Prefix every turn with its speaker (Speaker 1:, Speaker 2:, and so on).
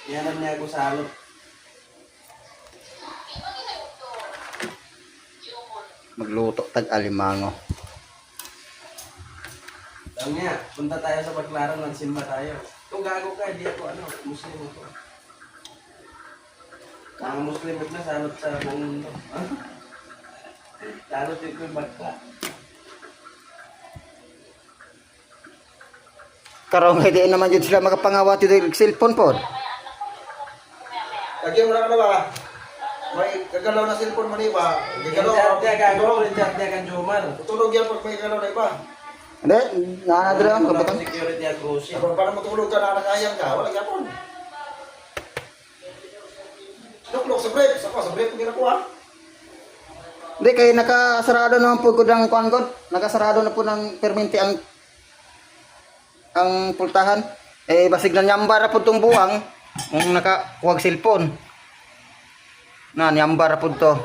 Speaker 1: Yanan niya ako sa alot.
Speaker 2: Magluto tag alimango.
Speaker 1: Sabi niya, punta tayo sa Baclaran, magsimba tayo. Kung gago ka, di ako Muslim ako. Mga Muslim na salot sa buong mundo. Salot yung Bacla.
Speaker 2: Karong hindi naman yun sila makapangawati ng cellphone po.
Speaker 3: Lagyan mo na ba? May kagalaw na cellphone mo na iba.
Speaker 1: Rinjat dia gago, rinjat dia kan Jomar.
Speaker 3: Tulog yan pag may galaw na iba.
Speaker 2: Hindi, nanadra ang kapatang.
Speaker 1: Security at grocery.
Speaker 3: Para matulog ka na nakayang ka, wala yapon. Luklok sa brief. Sa brief kung ginakuha.
Speaker 2: Hindi, kaya nakasarado naman po ko ng kuan god. Nakasarado na po ng perminti ang pultahan. Eh, basig na nyambar na po itong buwang. Kung nakakuwag cellphone. Na, nyambar na po ito.